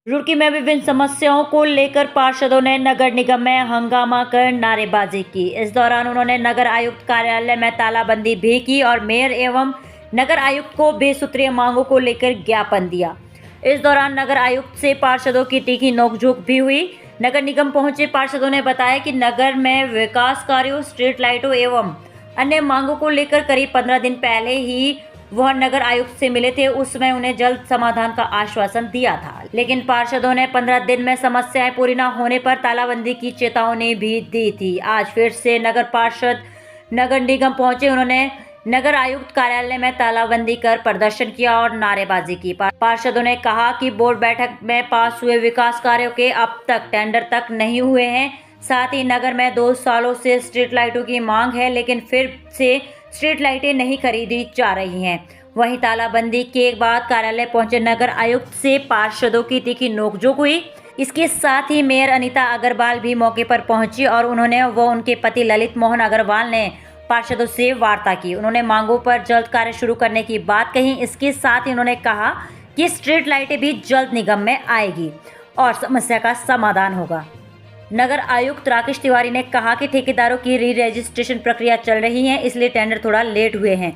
रुड़की में विभिन्न समस्याओं को लेकर पार्षदों ने नगर निगम में हंगामा कर नारेबाजी की। इस दौरान उन्होंने नगर आयुक्त कार्यालय में तालाबंदी भी की और मेयर एवं नगर आयुक्त को बेसूत्रीय मांगों को लेकर ज्ञापन दिया। इस दौरान नगर आयुक्त से पार्षदों की तीखी नोकझोंक भी हुई। नगर निगम पहुंचे पार्षदों ने बताया कि नगर में विकास कार्यों, स्ट्रीट लाइटों एवं अन्य मांगों को लेकर करीब 15 दिन पहले ही वह नगर आयुक्त से मिले थे। उस समय उन्हें जल्द समाधान का आश्वासन दिया था, लेकिन पार्षदों ने 15 दिन में समस्याएं पूरी न होने पर तालाबंदी की चेतावनी भी दी थी। आज फिर से नगर पार्षद नगर निगम पहुंचे। उन्होंने नगर आयुक्त कार्यालय में तालाबंदी कर प्रदर्शन किया और नारेबाजी की। पार्षदों ने कहा कि बोर्ड बैठक में पास हुए विकास कार्यों के अब तक टेंडर तक नहीं हुए हैं। साथ ही नगर में 2 सालों से स्ट्रीट लाइटों की मांग है, लेकिन फिर से स्ट्रीट लाइटें नहीं खरीदी जा रही हैं। वहीं तालाबंदी के बाद कार्यालय पहुंचे नगर आयुक्त से पार्षदों की तीखी नोकझोंक हुई। इसके साथ ही मेयर अनीता अग्रवाल भी मौके पर पहुंची और उनके पति ललित मोहन अग्रवाल ने पार्षदों से वार्ता की। उन्होंने मांगों पर जल्द कार्य शुरू करने की बात कही। इसके साथ ही उन्होंने कहा कि स्ट्रीट लाइटें भी जल्द निगम में आएगी और समस्या का समाधान होगा। नगर आयुक्त राकेश तिवारी ने कहा कि ठेकेदारों की री रजिस्ट्रेशन प्रक्रिया चल रही है, इसलिए टेंडर थोड़ा लेट हुए हैं।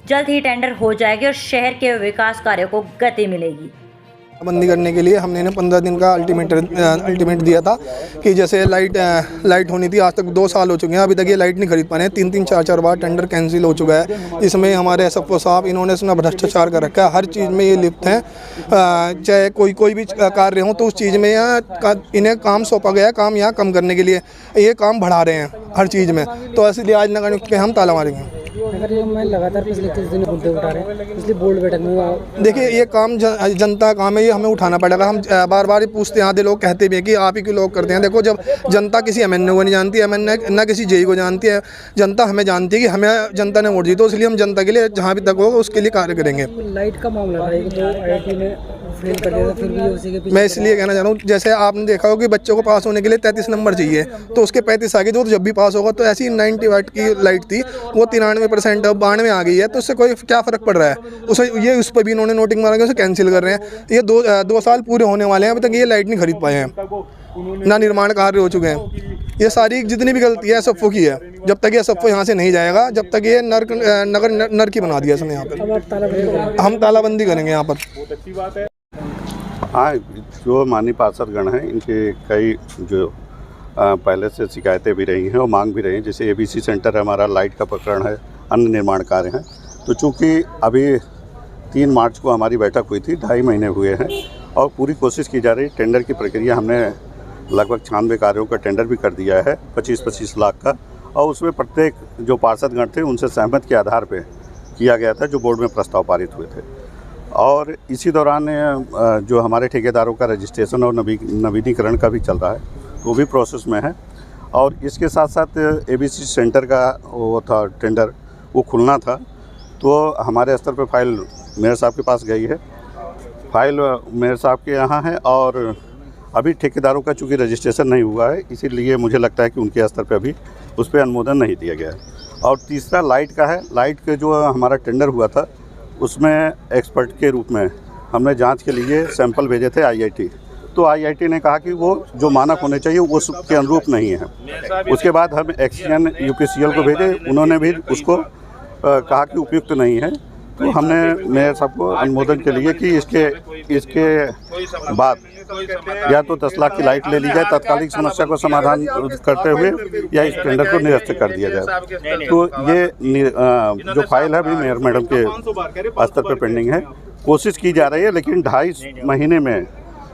जल्द ही टेंडर हो जाएगी और शहर के विकास कार्यों को गति मिलेगी। बंदी करने के लिए हमने 15 दिन का अल्टीमेट दिया था कि जैसे लाइट होनी थी। आज तक 2 साल हो चुके हैं, अभी तक ये लाइट नहीं खरीद पाए हैं। 3-3, 4-4 बार टेंडर कैंसिल हो चुका है। इसमें हमारे एसएफओ साहब इन्होंने इसमें भ्रष्टाचार कर रखा है। हर चीज़ में ये लिप्त हैं। चाहे कोई भी कार्य हो तो उस चीज़ में इन्हें काम सौंपा गया है, काम यहाँ कम करने के लिए ये काम बढ़ा रहे हैं हर चीज़ में। तो इसलिए आज नगर निगम के हम ताला मारेंगे। नगर निगम में लगातार पिछले 30 दिन मुद्दे उठा रहे हैं, इसलिए बोर्ड बैठक में देखिए ये काम जनता का काम है, ये हमें उठाना पड़ेगा। हम बार ही पूछते हैं, आधे लोग कहते भी हैं कि आप ही क्यों लोग करते हैं। देखो, जब जनता किसी एमएनए को नहीं जानती, एमएनए ना किसी जेई को जानती है, जनता हमें जानती है कि हमें जनता ने वोट दी, तो इसलिए हम जनता के लिए जहाँ भी तक होगा उसके लिए कार्य करेंगे। लाइट का मामला है, तो आईआईटी ने फेल कर दिया था, फिर भी उसी के पीछे मैं इसलिए कहना चाह रहा हूँ, जैसे आपने देखा हो कि बच्चों को पास होने के लिए 33 नंबर चाहिए, तो उसके 35 आ गए, तो जब भी पास होगा। तो ऐसी 90 वाट की लाइट थी, वो 93% अब 92 आ गई है। तो उससे कोई क्या फ़र्क पड़ रहा है उस पर भी इन्होंने नोटिंग मारा, उसे कैंसिल कर रहे हैं। ये 2 साल पूरे होने वाले हैं, अभी तक ये लाइट नहीं खरीद पाए हैं, ना निर्माण कार्य हो चुके हैं। ये सारी जितनी भी गलती है एसएफओ की है। जब तक ये एसएफओ यहाँ से नहीं जाएगा, जब तक ये नगर नरकी बना दिया इसने यहाँ पर। हम तालाबंदी करेंगे यहाँ पर। हाँ, जो माननीय पार्षदगण हैं, इनके कई जो पहले से शिकायतें भी रही हैं और मांग भी रही हैं। जैसे एबीसी सेंटर है हमारा, लाइट का प्रकरण है, अन्य निर्माण कार्य हैं। तो चूँकि अभी 3 मार्च को हमारी बैठक हुई थी, 2.5 महीने हुए हैं और पूरी कोशिश की जा रही। टेंडर की प्रक्रिया हमने लगभग 96 कार्यों का टेंडर भी कर दिया है, 25-25 लाख का। और उसमें प्रत्येक जो पार्षदगण थे उनसे सहमत के आधार पर किया गया था, जो बोर्ड में प्रस्ताव पारित हुए थे। और इसी दौरान जो हमारे ठेकेदारों का रजिस्ट्रेशन और नवीनीकरण का भी चल रहा है, वो भी प्रोसेस में है। और इसके साथ साथ एबीसी सेंटर का वो था टेंडर, वो खुलना था। तो हमारे स्तर पर फाइल मेयर साहब के पास गई है, फाइल मेयर साहब के यहाँ है। और अभी ठेकेदारों का चूँकि रजिस्ट्रेशन नहीं हुआ है, इसीलिए मुझे लगता है कि उनके स्तर पर अभी उस पर अनुमोदन नहीं दिया गया है। और तीसरा लाइट का है। लाइट के जो हमारा टेंडर हुआ था, उसमें एक्सपर्ट के रूप में हमने जांच के लिए सैंपल भेजे थे आईआईटी। तो आईआईटी ने कहा कि वो जो मानक होने चाहिए वो उसके अनुरूप नहीं है। उसके बाद हम एक्सएन यूपीसीएल को भेजे, उन्होंने भी उसको कहा कि उपयुक्त नहीं है। तो हमने मेयर साहब को अनुमोदन के लिए कि इसके बाद या तो 10 लाख की लाइट ले ली जाए तात्कालिक समस्या को समाधान करते हुए, या इस टेंडर को निरस्त कर दिया जाए। तो ये जो फाइल है अभी मेयर मैडम के स्तर पर पेंडिंग है। कोशिश की जा रही है, लेकिन 2.5 महीने में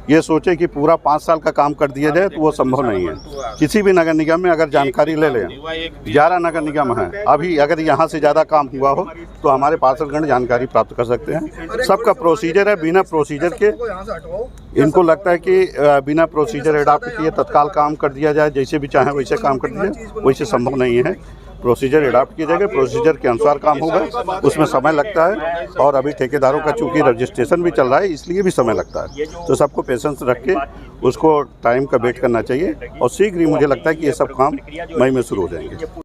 ये सोचे कि पूरा 5 साल का काम कर दिया जाए तो वो संभव नहीं है। किसी भी नगर निगम में अगर जानकारी ले लें, 11 नगर निगम हैं, अभी अगर यहाँ से ज़्यादा काम हुआ हो तो हमारे पार्षदगण जानकारी प्राप्त कर सकते हैं। सबका प्रोसीजर है, बिना प्रोसीजर के इनको लगता है कि बिना प्रोसीजर एडॉप्ट किए तत्काल काम कर दिया जाए, जैसे भी चाहें वैसे काम कर दिया जाए, वैसे संभव नहीं है। प्रोसीजर एडॉप्ट किया जाएगा, प्रोसीजर के अनुसार काम होगा, उसमें समय लगता है। और अभी ठेकेदारों का चूँकि रजिस्ट्रेशन भी चल रहा है, इसलिए भी समय लगता है। तो सबको पेशेंस रख के उसको टाइम का वेट करना चाहिए और शीघ्र ही मुझे लगता है कि ये सब काम मई में शुरू हो जाएंगे।